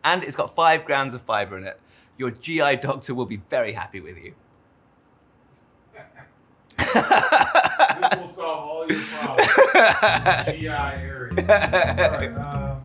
And it's got 5 grams of fiber in it. Your GI doctor will be very happy with you. This will solve all your problems. GI area. All right,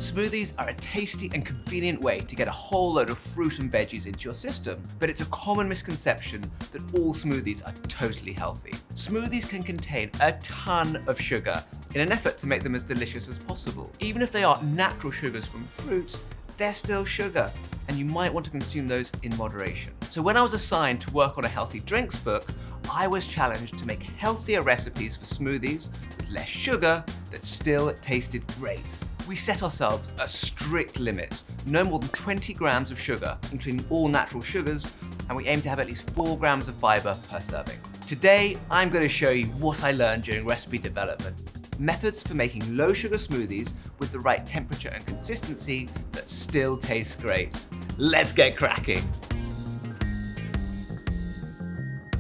Smoothies are a tasty and convenient way to get a whole load of fruit and veggies into your system, but it's a common misconception that all smoothies are totally healthy. Smoothies can contain a ton of sugar in an effort to make them as delicious as possible. Even if they are natural sugars from fruit, they're still sugar, and you might want to consume those in moderation. So when I was assigned to work on a healthy drinks book, I was challenged to make healthier recipes for smoothies with less sugar that still tasted great. We set ourselves a strict limit, no more than 20 grams of sugar, including all natural sugars, and we aim to have at least 4 grams of fiber per serving. Today, I'm going to show you what I learned during recipe development. Methods for making low sugar smoothies with the right temperature and consistency that still taste great. Let's get cracking.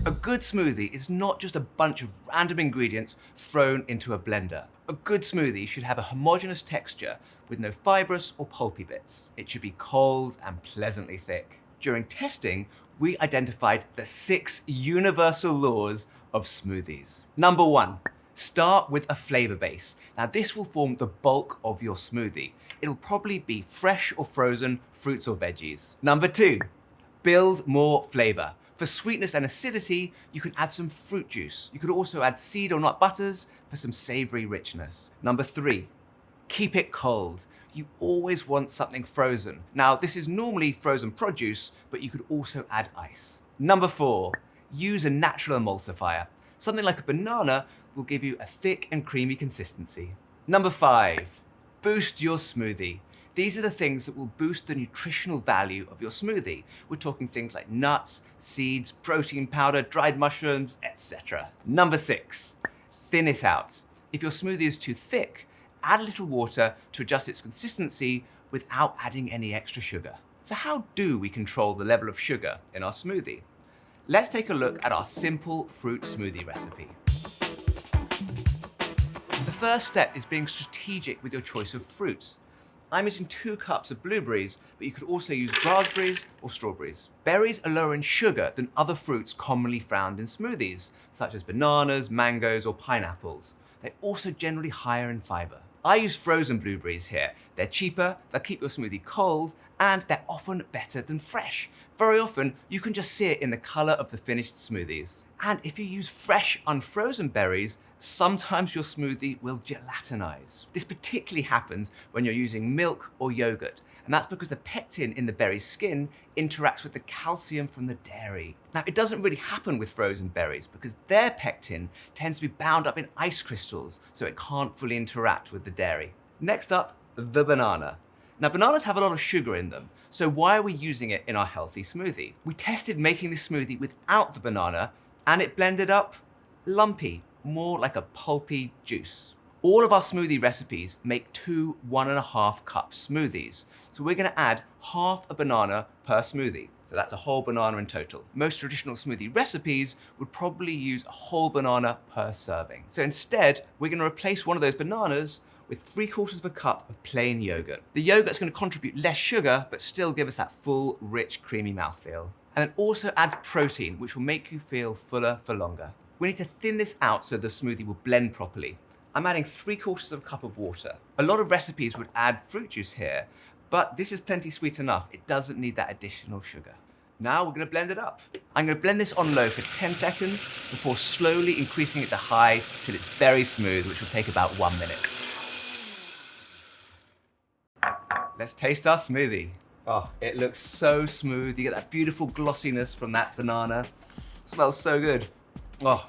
A good smoothie is not just a bunch of random ingredients thrown into a blender. A good smoothie should have a homogeneous texture with no fibrous or pulpy bits. It should be cold and pleasantly thick. During testing, we identified the 6 universal laws of smoothies. Number 1, start with a flavor base. Now this will form the bulk of your smoothie. It'll probably be fresh or frozen fruits or veggies. Number 2, build more flavor. For sweetness and acidity, you can add some fruit juice. You could also add seed or nut butters for some savory richness. Number 3, keep it cold. You always want something frozen. Now, this is normally frozen produce, but you could also add ice. Number 4, use a natural emulsifier. Something like a banana will give you a thick and creamy consistency. Number 5, boost your smoothie. These are the things that will boost the nutritional value of your smoothie. We're talking things like nuts, seeds, protein powder, dried mushrooms, etc. Number 6, thin it out. If your smoothie is too thick, add a little water to adjust its consistency without adding any extra sugar. So how do we control the level of sugar in our smoothie? Let's take a look at our simple fruit smoothie recipe. The first step is being strategic with your choice of fruit. I'm using 2 cups of blueberries, but you could also use raspberries or strawberries. Berries are lower in sugar than other fruits commonly found in smoothies, such as bananas, mangoes, or pineapples. They're also generally higher in fiber. I use frozen blueberries here. They're cheaper, they'll keep your smoothie cold, and they're often better than fresh. Very often, you can just see it in the color of the finished smoothies. And if you use fresh, unfrozen berries, sometimes your smoothie will gelatinize. This particularly happens when you're using milk or yogurt, and that's because the pectin in the berry's skin interacts with the calcium from the dairy. Now, it doesn't really happen with frozen berries because their pectin tends to be bound up in ice crystals, so it can't fully interact with the dairy. Next up, the banana. Now, bananas have a lot of sugar in them, so why are we using it in our healthy smoothie? We tested making this smoothie without the banana, and it blended up lumpy, more like a pulpy juice. All of our smoothie recipes make 2 1.5 cup smoothies. So we're gonna add half a banana per smoothie. So that's a whole banana in total. Most traditional smoothie recipes would probably use a whole banana per serving. So instead, we're gonna replace one of those bananas with 3/4 cup of plain yogurt. The yogurt's gonna contribute less sugar, but still give us that full, rich, creamy mouthfeel. And it also adds protein, which will make you feel fuller for longer. We need to thin this out so the smoothie will blend properly. I'm adding 3/4 cup of water. A lot of recipes would add fruit juice here, but this is plenty sweet enough. It doesn't need that additional sugar. Now we're gonna blend it up. I'm gonna blend this on low for 10 seconds before slowly increasing it to high till it's very smooth, which will take about 1 minute. Let's taste our smoothie. Oh, it looks so smooth. You get that beautiful glossiness from that banana. It smells so good. Oh,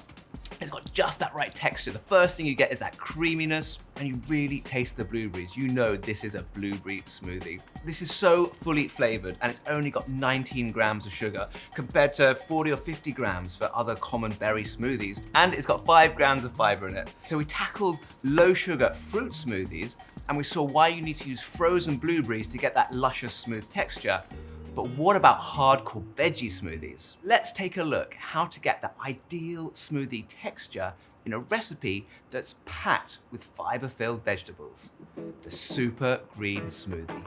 it's got just that right texture. The first thing you get is that creaminess, and you really taste the blueberries. You know this is a blueberry smoothie. This is so fully flavored, and it's only got 19 grams of sugar compared to 40 or 50 grams for other common berry smoothies. And it's got 5 grams of fiber in it. So we tackled low sugar fruit smoothies, and we saw why you need to use frozen blueberries to get that luscious, smooth texture. But what about hardcore veggie smoothies? Let's take a look how to get the ideal smoothie texture in a recipe that's packed with fiber-filled vegetables. The Super Green Smoothie.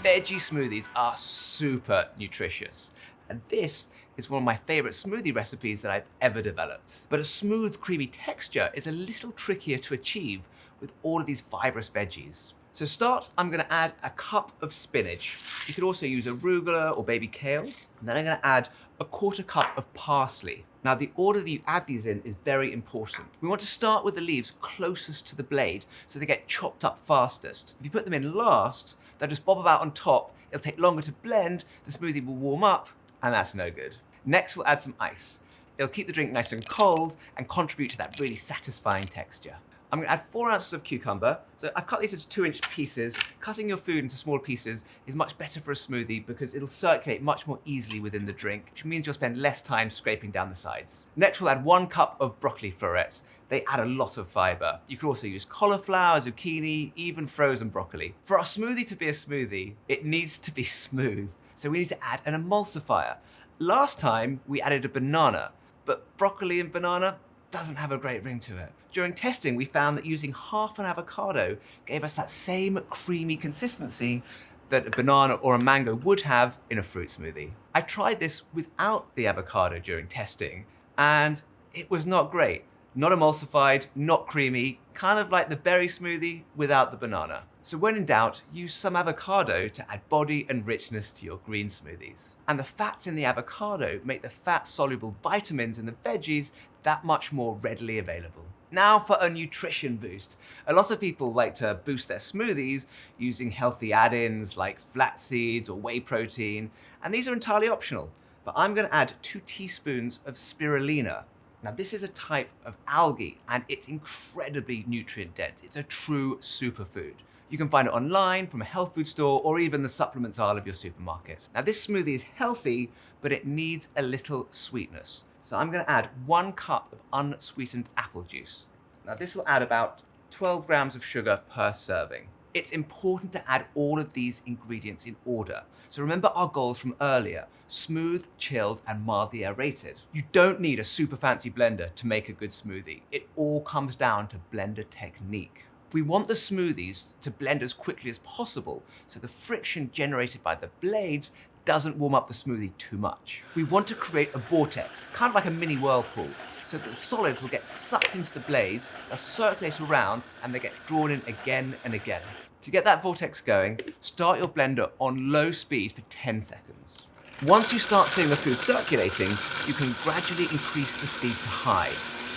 Veggie smoothies are super nutritious, and this is one of my favorite smoothie recipes that I've ever developed. But a smooth, creamy texture is a little trickier to achieve with all of these fibrous veggies. So to start, I'm gonna add a cup of spinach. You could also use arugula or baby kale. And then I'm gonna add a 1/4 cup of parsley. Now the order that you add these in is very important. We want to start with the leaves closest to the blade so they get chopped up fastest. If you put them in last, they'll just bob about on top. It'll take longer to blend, the smoothie will warm up, and that's no good. Next, we'll add some ice. It'll keep the drink nice and cold and contribute to that really satisfying texture. I'm gonna add 4 ounces of cucumber. So I've cut these into 2-inch pieces. Cutting your food into small pieces is much better for a smoothie because it'll circulate much more easily within the drink, which means you'll spend less time scraping down the sides. Next, we'll add 1 cup of broccoli florets. They add a lot of fiber. You could also use cauliflower, zucchini, even frozen broccoli. For our smoothie to be a smoothie, it needs to be smooth. So we need to add an emulsifier. Last time, we added a banana, but broccoli and banana doesn't have a great ring to it. During testing, we found that using half an avocado gave us that same creamy consistency that a banana or a mango would have in a fruit smoothie. I tried this without the avocado during testing, and it was not great. Not emulsified, not creamy, kind of like the berry smoothie without the banana. So when in doubt, use some avocado to add body and richness to your green smoothies. And the fats in the avocado make the fat-soluble vitamins in the veggies that much more readily available. Now for a nutrition boost. A lot of people like to boost their smoothies using healthy add-ins like flax seeds or whey protein, and these are entirely optional. But I'm gonna add 2 teaspoons of spirulina. Now this is a type of algae and it's incredibly nutrient dense. It's a true superfood. You can find it online from a health food store or even the supplements aisle of your supermarket. Now this smoothie is healthy, but it needs a little sweetness. So I'm gonna add 1 cup of unsweetened apple juice. Now this will add about 12 grams of sugar per serving. It's important to add all of these ingredients in order. So remember our goals from earlier: smooth, chilled, and mildly aerated. You don't need a super fancy blender to make a good smoothie. It all comes down to blender technique. We want the smoothies to blend as quickly as possible so the friction generated by the blades doesn't warm up the smoothie too much. We want to create a vortex, kind of like a mini whirlpool, so that the solids will get sucked into the blades, they'll circulate around, and they get drawn in again and again. To get that vortex going, start your blender on low speed for 10 seconds. Once you start seeing the food circulating, you can gradually increase the speed to high,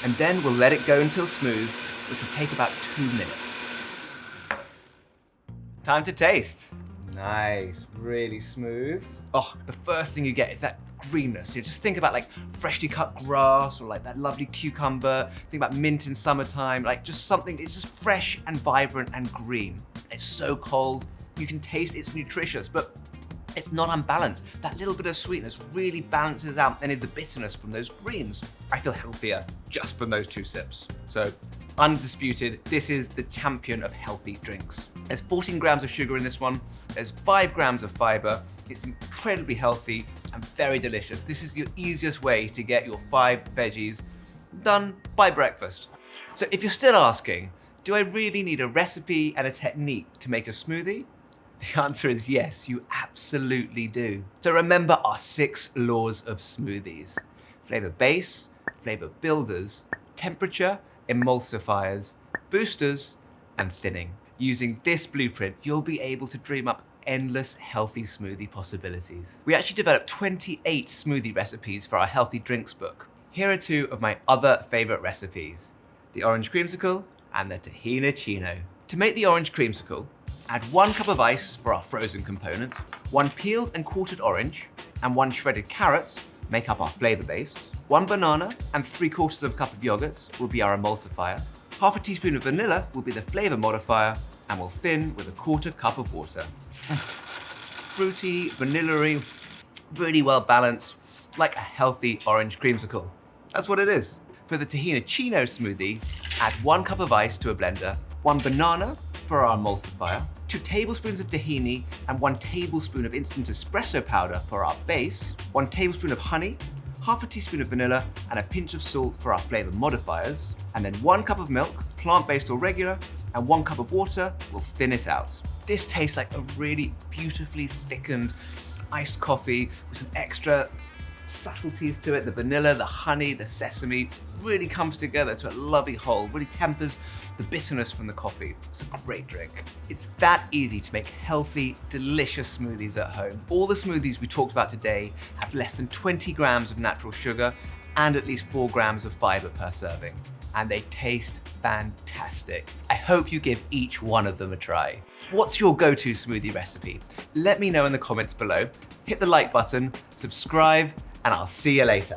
and then we'll let it go until smooth, which will take about 2 minutes. Time to taste. Nice, really smooth. Oh, the first thing you get is that greenness. You just think about like freshly cut grass or like that lovely cucumber. Think about mint in summertime, like just something, it's just fresh and vibrant and green. It's so cold, you can taste it's nutritious, but it's not unbalanced. That little bit of sweetness really balances out any of the bitterness from those greens. I feel healthier just from those 2 sips. So, undisputed, this is the champion of healthy drinks. There's 14 grams of sugar in this one. There's 5 grams of fiber. It's incredibly healthy and very delicious. This is the easiest way to get your 5 veggies done by breakfast. So if you're still asking, do I really need a recipe and a technique to make a smoothie? The answer is yes, you absolutely do. So remember our 6 laws of smoothies: flavor base, flavor builders, temperature, emulsifiers, boosters, and thinning. Using this blueprint, you'll be able to dream up endless healthy smoothie possibilities. We actually developed 28 smoothie recipes for our healthy drinks book. Here are 2 of my other favorite recipes: the orange creamsicle and the tahina chino. To make the orange creamsicle, add 1 cup of ice for our frozen component, 1 peeled and quartered orange, and 1 shredded carrot make up our flavor base. 1 banana and 3/4 cup of yogurt will be our emulsifier. Half a teaspoon of vanilla will be the flavor modifier, and we'll thin with a 1/4 cup of water. Fruity, vanilla-y, really well balanced, like a healthy orange creamsicle. That's what it is. For the tahina chino smoothie, add 1 cup of ice to a blender, 1 banana for our emulsifier, 2 tablespoons of tahini and 1 tablespoon of instant espresso powder for our base, 1 tablespoon of honey, half a teaspoon of vanilla, and a pinch of salt for our flavor modifiers, and then 1 cup of milk, plant-based or regular, and 1 cup of water will thin it out. This tastes like a really beautifully thickened iced coffee with some extra subtleties to it. The vanilla, the honey, the sesame really comes together to a lovely whole, really tempers the bitterness from the coffee. It's a great drink. It's that easy to make healthy, delicious smoothies at home. All the smoothies we talked about today have less than 20 grams of natural sugar and at least 4 grams of fiber per serving. And they taste fantastic. I hope you give each one of them a try. What's your go-to smoothie recipe? Let me know in the comments below. Hit the like button, subscribe, and I'll see you later.